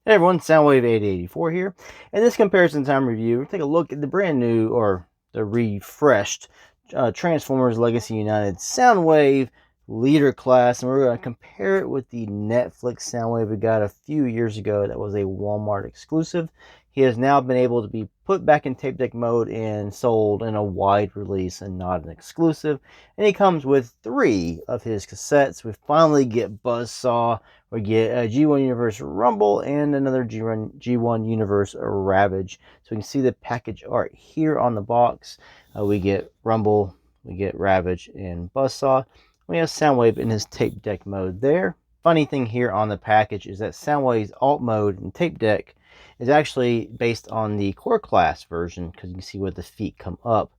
Hey everyone, Soundwave 8084 here. In this comparison time review, we'll take a look at the brand new, or the refreshed, Transformers Legacy United Soundwave Leader Class, and we're going to compare it with the Netflix Soundwave we got a few years ago that was a Walmart exclusive. He has now been able to be put back in tape deck mode and sold in a wide release and not an exclusive. And he comes with 3 of his cassettes. We finally get Buzzsaw, we get a G1 Universe Rumble, and another G1 Universe Ravage. So we can see the package art here on the box. We get Rumble, we get Ravage, and Buzzsaw. We have Soundwave in his tape deck mode there. Funny thing here on the package is that Soundwave's alt mode and tape deck is actually based on the core class version, because you can see where the feet come up.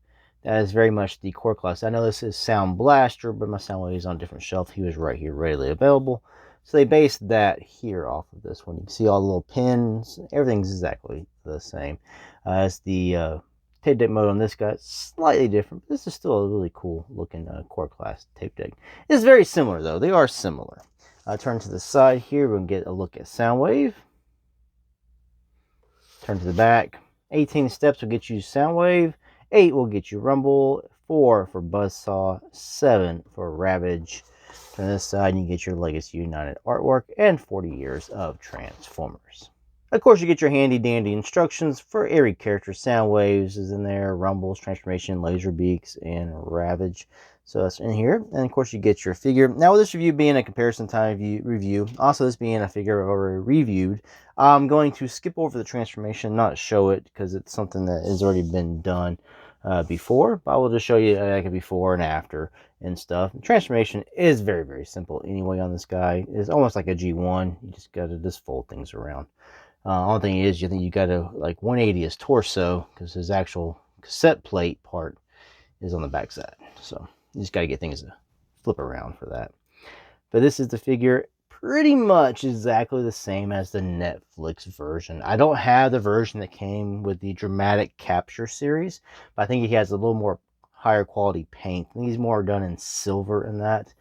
That is very much the core class. I know this is Sound Blaster, but my Soundwave is on a different shelf. He was right here readily available. So they based that here off of this one. You can see all the little pins. Everything's exactly the same. As the tape deck mode on this guy, slightly different. But this is still a really cool looking core class tape deck. It's very similar though. They are similar. Turn to the side here. We'll get a look at Soundwave. Turn to the back. 18 steps will get you Soundwave. 8 will get you Rumble. 4 for Buzzsaw. 7 for Ravage. On this side, you get your Legacy United artwork and 40 years of Transformers. Of course, you get your handy dandy instructions for every character. Soundwaves is in there, Rumbles, Transformation, Laser Beaks, and Ravage. So that's in here. And of course, you get your figure. Now, with this review being a comparison time review, also this being a figure I've already reviewed, I'm going to skip over the transformation, not show it, because it's something that has already been done before. But I will just show you like a before and after and stuff. The transformation is very, very simple anyway on this guy. It's almost like a G1. You just got to just fold things around. Only thing is, you think you got to like 180 his torso, because his actual cassette plate part is on the back side. So you just got to get things to flip around for that. But this is the figure pretty much exactly the same as the Netflix version. I don't have the version that came with the Dramatic Capture series, but I think he has a little more higher quality paint. I think he's more done in silver in that.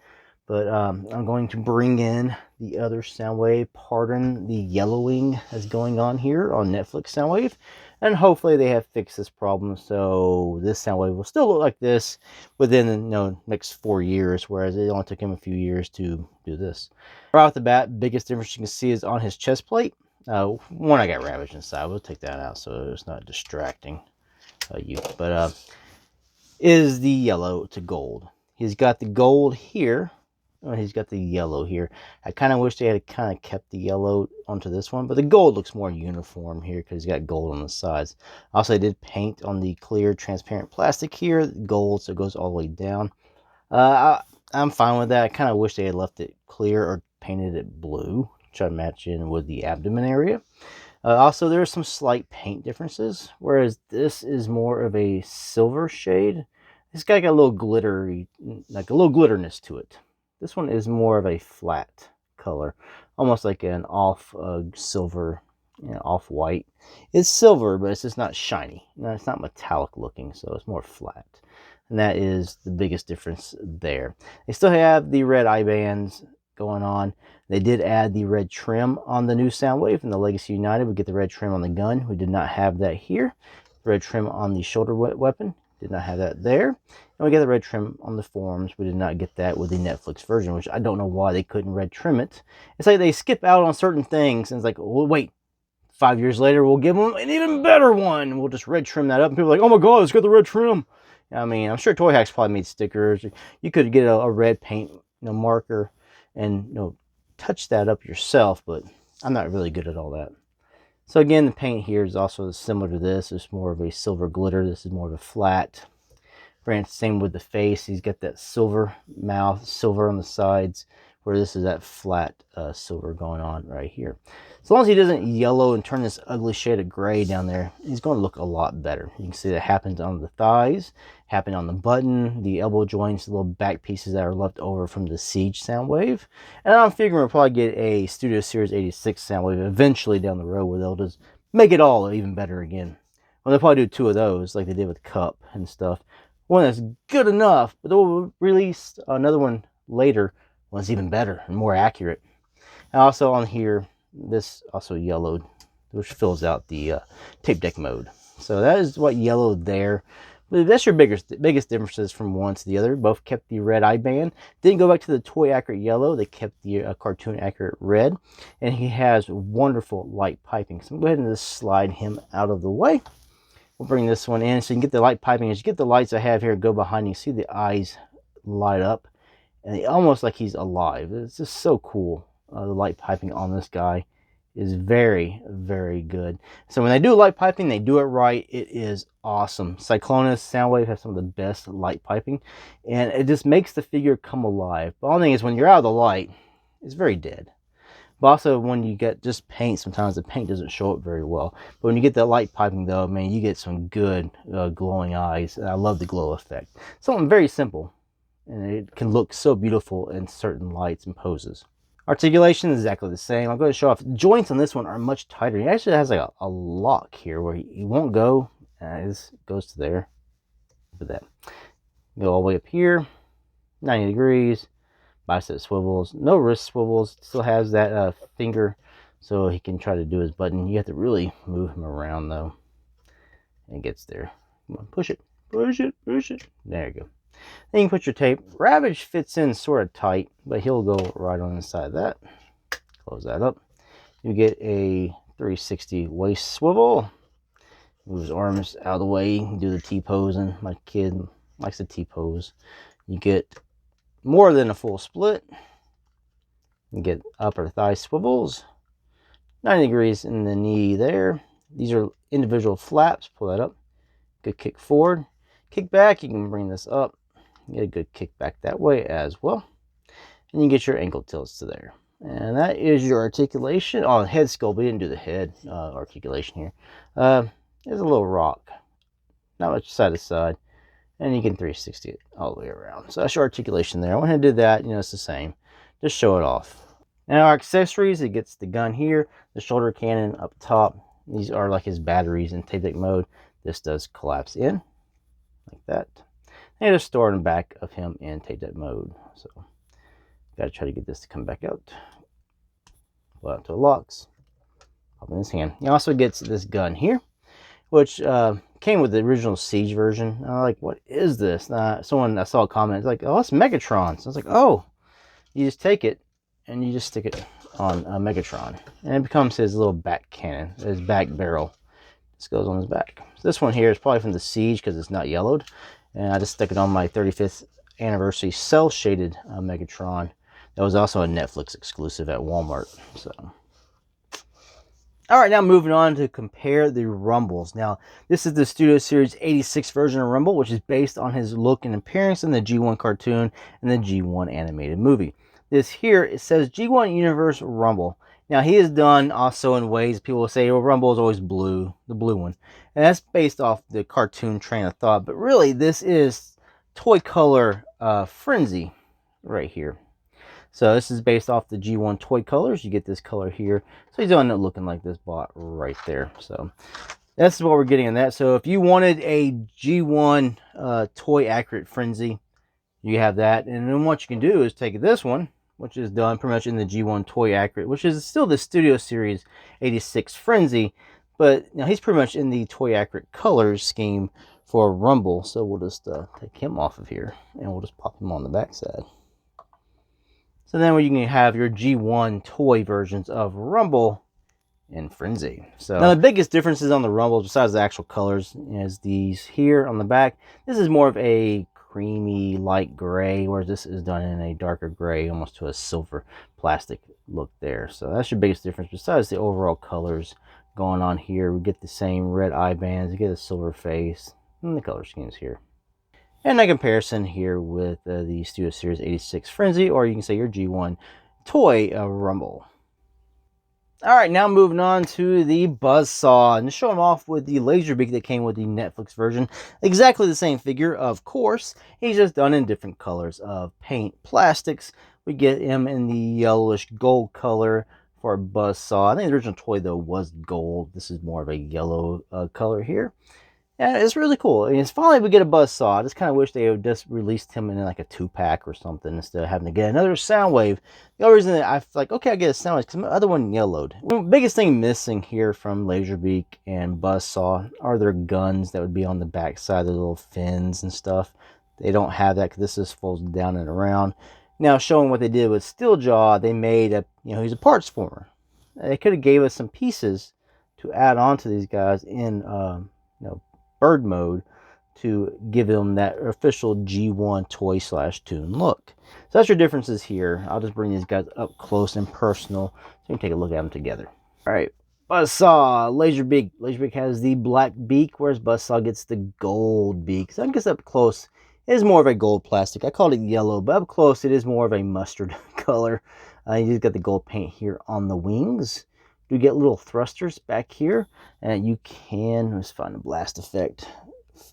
But I'm going to bring in the other Soundwave. Pardon the yellowing that's going on here on Netflix Soundwave. And hopefully they have fixed this problem, so this Soundwave will still look like this within the next 4 years, whereas it only took him a few years to do this. Right off the bat, biggest difference you can see is on his chest plate. One, I got Ravage inside. We'll take that out so it's not distracting you. But is the yellow to gold. He's got the gold here. He's got the yellow here. I kind of wish they had kind of kept the yellow onto this one, but the gold looks more uniform here because he's got gold on the sides. Also, I did paint on the clear transparent plastic here, gold, so it goes all the way down. I'm fine with that. I kind of wish they had left it clear or painted it blue, try to match in with the abdomen area. Also, there are some slight paint differences, whereas this is more of a silver shade. This guy got a little glittery, like a little glitterness to it. This one is more of a flat color, almost like an off silver, off white. It's silver, but it's just not shiny. It's not metallic looking, so it's more flat. And that is the biggest difference there. They still have the red eye bands going on. They did add the red trim on the new Soundwave in the Legacy United. We get the red trim on the gun. We did not have that here. Red trim on the shoulder weapon. Did not have that there. And we get the red trim on the forms. We did not get that with the Netflix version, which I don't know why they couldn't red trim it. It's like they skip out on certain things, and it's like, well, wait, 5 years later, we'll give them an even better one. We'll just red trim that up. And people are like, oh my God, it's got the red trim. I mean, I'm sure Toy Hacks probably made stickers. You could get a red paint marker and touch that up yourself, but I'm not really good at all that. So again, the paint here is also similar to this. It's more of a silver glitter. This is more of a flat. Same with the face. He's got that silver mouth, silver on the sides, where this is that flat silver going on right here. As long as he doesn't yellow and turn this ugly shade of gray down there, he's going to look a lot better. You can see that happens on the thighs, happened on the button, the elbow joints, the little back pieces that are left over from the Siege Soundwave. And I'm figuring we'll probably get a Studio Series 86 Soundwave eventually down the road where they'll just make it all even better again. Well, they'll probably do 2 of those like they did with Cup and stuff. One that's good enough, but they'll release another one later, one's even better and more accurate. And also on here, this also yellowed, which fills out the tape deck mode. So that is what yellowed there. But that's your biggest differences from one to the other. Both kept the red eye band. Didn't go back to the toy accurate yellow. They kept the cartoon accurate red. And he has wonderful light piping. So I'm going to go ahead and just slide him out of the way. We'll bring this one in so you can get the light piping. As you get the lights I have here go behind you, see the eyes light up. And almost like he's alive. It's just so cool. The light piping on this guy is very, very good. So when they do light piping, they do it right. It is awesome. Cyclonus Soundwave has some of the best light piping, and it just makes the figure come alive. The only thing is when you're out of the light, it's very dead. But also when you get just paint, sometimes the paint doesn't show up very well. But when you get that light piping though, man, you get some good glowing eyes. And I love the glow effect. Something very simple, and it can look so beautiful in certain lights and poses. Articulation is exactly the same. I'm going to show off. Joints on this one are much tighter. He actually has like a lock here where he won't go. This goes to there. Look at that. Go all the way up here. 90 degrees. Bicep swivels. No wrist swivels. Still has that finger so he can try to do his button. You have to really move him around though. And it gets there. Come on, push it. Push it. Push it. There you go. Then you can put your tape. Ravage fits in sort of tight, but he'll go right on the side of that. Close that up. You get a 360 waist swivel. Move his arms out of the way. Do the T-posing. My kid likes the T-pose. You get more than a full split. You get upper thigh swivels. 90 degrees in the knee there. These are individual flaps. Pull that up. Good kick forward. Kick back. You can bring this up. Get a good kick back that way as well. And you get your ankle tilts to there. And that is your articulation. Oh, head sculpt. We didn't do the head articulation here. There's a little rock. Not much side to side. And you can 360 it all the way around. So that's your articulation there. I went ahead and did that. You know, it's the same. Just show it off. Now our accessories, it gets the gun here. The shoulder cannon up top. These are like his batteries in tape deck mode. This does collapse in. Like that. And just store in the back of him in tape deck mode. So gotta try to get this to come back out. Pull out to the locks. Pop in his hand. He also gets this gun here, which came with the original Siege version. I'm like, what is this? Someone I saw a comment, it's like, oh, it's Megatron. So I was like, oh, you just take it and you just stick it on Megatron, and it becomes his little back cannon, his back barrel. This goes on his back. So this one here is probably from the Siege because it's not yellowed. And I just stuck it on my 35th anniversary cell-shaded Megatron. That was also a Netflix exclusive at Walmart. So, all right, now moving on to compare the Rumbles. Now, this is the Studio Series 86 version of Rumble, which is based on his look and appearance in the G1 cartoon and the G1 animated movie. This here, it says G1 Universe Rumble. Now, he is done also in ways people will say, oh, Rumble is always blue, the blue one. And that's based off the cartoon train of thought. But really, this is toy color Frenzy right here. So this is based off the G1 toy colors. You get this color here. So he's going to look like this bot right there. So that's what we're getting in that. So if you wanted a G1 toy accurate Frenzy, you have that. And then what you can do is take this one, which is done pretty much in the G1 toy accurate, which is still the Studio Series 86 Frenzy. But now he's pretty much in the toy accurate colors scheme for Rumble. So we'll just take him off of here and we'll just pop him on the backside. So then you can have your G1 toy versions of Rumble and Frenzy. So now the biggest differences on the Rumble, besides the actual colors, is these here on the back. This is more of a creamy light gray, whereas this is done in a darker gray, almost to a silver plastic look there. So that's your biggest difference besides the overall colors going on here. We get the same red eye bands, you get a silver face, and the color schemes here. And a comparison here with the Studio Series 86 Frenzy, or you can say your G1 toy Rumble. Alright, now moving on to the Buzzsaw, and to show him off with the Laserbeak that came with the Netflix version. Exactly the same figure, of course. He's just done in different colors of paint plastics. We get him in the yellowish gold color for Buzzsaw. I think the original toy, though, was gold. This is more of a yellow color here. Yeah, it's really cool. And it's finally we get a Buzzsaw. I just kind of wish they would just released him in like a 2-pack or something instead of having to get another Soundwave. The only reason that I like, okay, I get a Soundwave because my other one yellowed. The biggest thing missing here from Laserbeak and Buzzsaw are their guns that would be on the back side, the little fins and stuff. They don't have that because this just folds down and around. Now, showing what they did with Steeljaw, they made a, he's a parts former. They could have gave us some pieces to add on to these guys in, bird mode to give them that official G1 toy / tune look. So that's your differences here. I'll just bring these guys up close and personal so you can take a look at them together. All right, Buzzsaw, Laserbeak. Laserbeak has the black beak, whereas Buzzsaw gets the gold beak. So I guess up close, it is more of a gold plastic. I called it yellow, but up close, it is more of a mustard color. You just got the gold paint here on the wings. You get little thrusters back here, and you can, let's find a blast effect,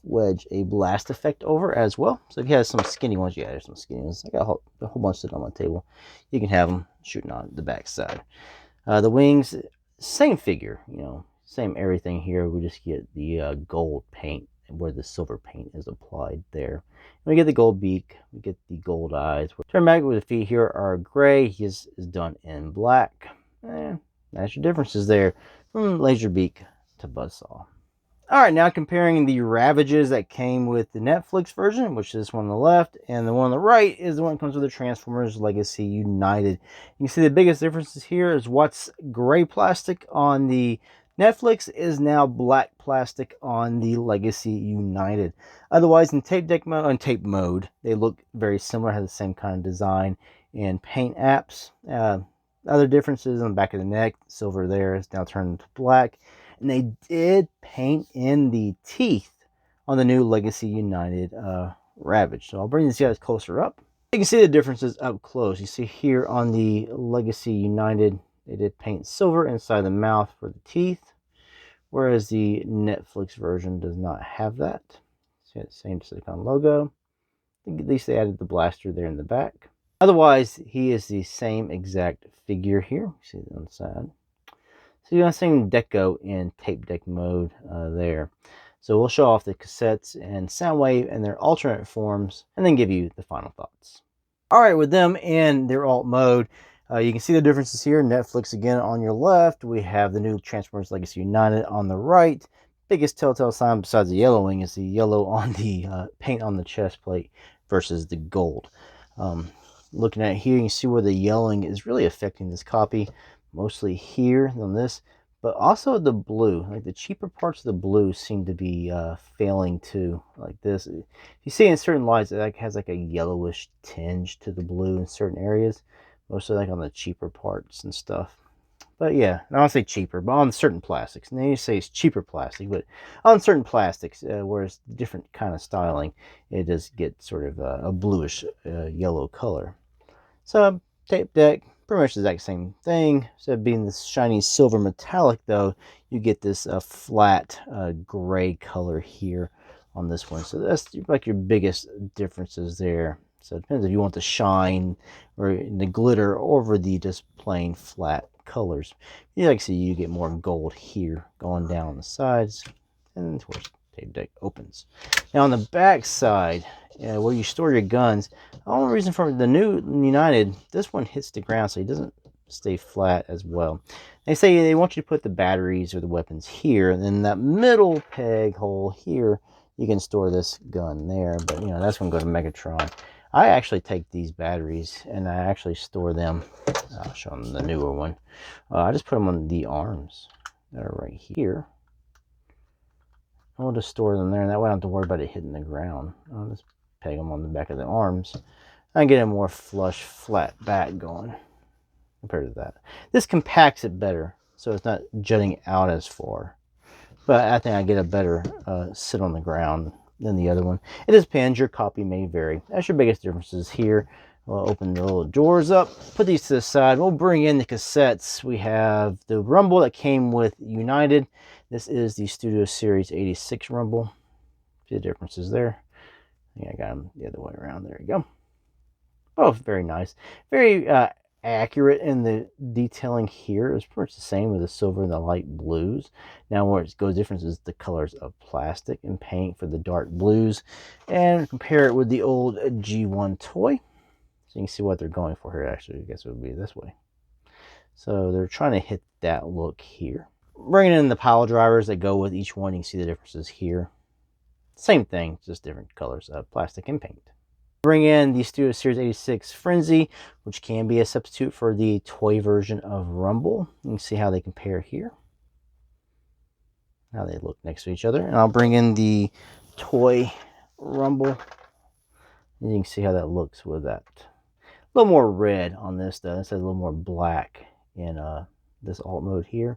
wedge a blast effect over as well. So if you have some skinny ones, yeah, there's some skinny ones. I got a whole bunch sitting on my table. You can have them shooting on the back side. The wings, same figure, same everything here. We just get the gold paint where the silver paint is applied there. We get the gold beak, we get the gold eyes. Turn back with the feet here are gray. His is done in black. That's your differences there from Laserbeak to Buzzsaw. Alright, now comparing the Ravages that came with the Netflix version, which is this one on the left, and the one on the right is the one that comes with the Transformers Legacy United. You can see the biggest differences here is what's gray plastic on the Netflix is now black plastic on the Legacy United. Otherwise, in tape mode, they look very similar, have the same kind of design and paint apps. Other differences on the back of the neck, silver there is now turned to black. And they did paint in the teeth on the new Legacy United Ravage. So I'll bring these guys closer up. You can see the differences up close. You see here on the Legacy United, they did paint silver inside the mouth for the teeth, whereas the Netflix version does not have that. See the same silicone logo. At least they added the blaster there in the back. Otherwise, he is the same exact figure here. You see it on the side. So you're going to see deco in tape deck mode there. So we'll show off the cassettes and Soundwave and their alternate forms and then give you the final thoughts. Alright, with them in their alt mode, you can see the differences here. Netflix again on your left. We have the new Transformers Legacy United on the right. Biggest telltale sign besides the yellowing is the yellow on the paint on the chest plate versus the gold. Looking at here, you can see where the yellowing is really affecting this copy. Mostly here on this, but also the blue. Like the cheaper parts of the blue seem to be failing too. Like this, you see in certain lights, it has like a yellowish tinge to the blue in certain areas. Mostly like on the cheaper parts and stuff. But yeah, I don't say cheaper, but on certain plastics. And then you say it's cheaper plastic, but on certain plastics, whereas different kind of styling, it does get sort of a bluish yellow color. So tape deck. Pretty much the exact same thing. Instead of being this shiny silver metallic, though, you get this flat gray color here on this one. So that's like your biggest differences there. So it depends if you want the shine or the glitter over the just plain flat colors. You like to see you get more gold here going down the sides, and of course tape deck opens. Now on the back side, where you store your guns, the only reason for the new United, this one hits the ground so it doesn't stay flat as well. They say they want you to put the batteries or the weapons here, and then that middle peg hole here, you can store this gun there, but that's going to go to Megatron. I actually take these batteries and I actually store them. I'll show them the newer one. I just put them on the arms that are right here. I'll just store them there, and that way I don't have to worry about it hitting the ground. I'll just peg them on the back of the arms and get a more flush, flat back going compared to that. This compacts it better, so it's not jutting out as far. But I think I get a better sit on the ground than the other one. It just depends. Your copy may vary. That's your biggest differences here. We'll open the little drawers up, put these to the side. We'll bring in the cassettes. We have the Rumble that came with United. This is the Studio Series 86 Rumble. See the differences there. I think I got them the other way around. There you go. Both very nice. Very accurate in the detailing here. It's pretty much the same with the silver and the light blues. Now where it goes different is the colors of plastic and paint for the dark blues. And compare it with the old G1 toy. So you can see what they're going for here. Actually, I guess it would be this way. So they're trying to hit that look here. Bringing in the pile drivers that go with each one, you can see the differences here. Same thing, just different colors of plastic and paint. Bring in the Studio Series 86 Frenzy, which can be a substitute for the toy version of Rumble. You can see how they compare here. How they look next to each other. And I'll bring in the toy Rumble. And you can see how that looks with that. A little more red on this though. This has a little more black in this alt mode here.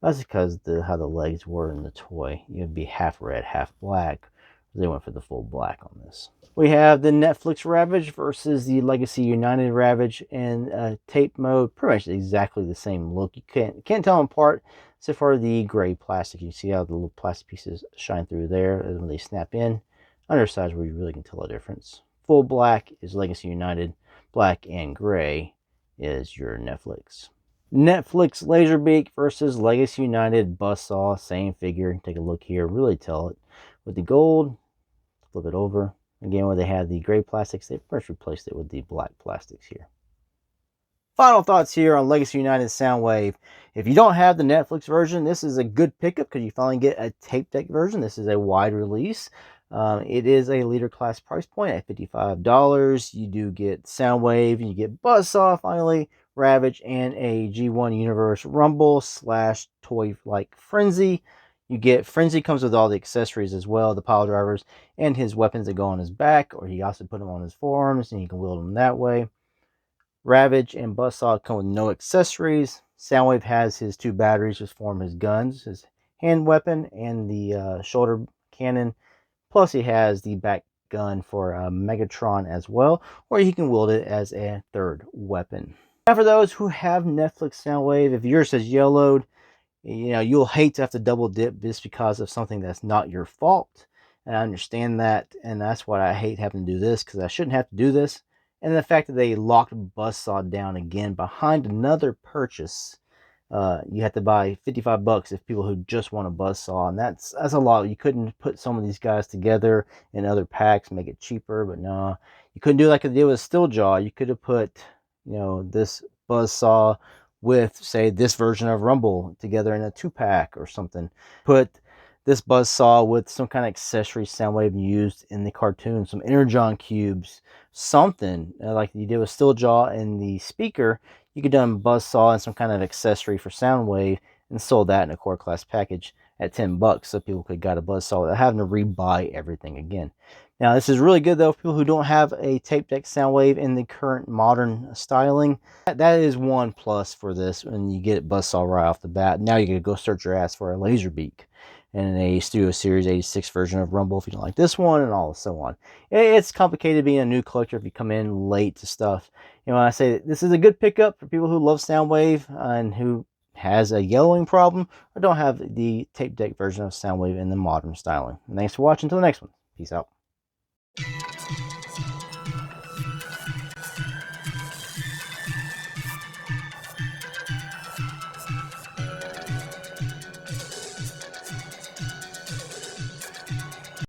That's because how the legs were in the toy. You'd be half red, half black. They went for the full black on this. We have the Netflix Ravage versus the Legacy United Ravage in tape mode. Pretty much exactly the same look. You can't tell them apart except for the gray plastic. You see how the little plastic pieces shine through there when they snap in. Undersides where you really can tell a difference. Full black is Legacy United. Black and gray is your Netflix. Netflix Laserbeak versus Legacy United Buzzsaw. Same figure. Take a look here. Really tell it. With the gold, flip it over. Again, where they had the gray plastics, they first replaced it with the black plastics here. Final thoughts here on Legacy United Soundwave. If you don't have the Netflix version, this is a good pickup because you finally get a tape deck version. This is a wide release. It is a leader class price point at $55. You do get Soundwave, and you get Buzzsaw finally, Ravage, and a G1 Universe Rumble / toy like Frenzy. You get Frenzy comes with all the accessories as well, the pile drivers and his weapons that go on his back, or he also put them on his forearms and you can wield them that way. Ravage and Buzzsaw come with no accessories. Soundwave has his 2 batteries which form his guns, his hand weapon and the shoulder cannon. Plus he has the back gun for Megatron as well, or he can wield it as a 3rd weapon. Now for those who have Netflix Soundwave, if yours says yellowed, you know, you'll hate to have to double dip just because of something that's not your fault. And I understand that, and that's why I hate having to do this, because I shouldn't have to do this. And the fact that they locked Buzzsaw down again behind another purchase. You have to buy $55 if people who just want a Buzzsaw, and that's a lot. You couldn't put some of these guys together in other packs, make it cheaper, but no. You couldn't do like a deal with Steeljaw. You could have put, you know, this Buzzsaw with, say, this version of Rumble together in a 2-pack or something. Put this Buzzsaw with some kind of accessory Soundwave used in the cartoon, some Energon cubes, something like you did with Steeljaw and the speaker. You could have done Buzzsaw and some kind of accessory for Soundwave and sold that in a core class package at $10 so people could got a Buzzsaw without having to rebuy everything again. Now this is really good though for people who don't have a tape deck Soundwave in the current modern styling. That is one plus for this when you get it Buzzsaw right off the bat. Now you can go search your ass for a Laserbeak and a Studio Series 86 version of Rumble if you don't like this one, and all so on. It's complicated being a new collector if you come in late to stuff. You know, I say this is a good pickup for people who love Soundwave and who has a yellowing problem or don't have the tape deck version of Soundwave in the modern styling. And thanks for watching. Until the next one. Peace out.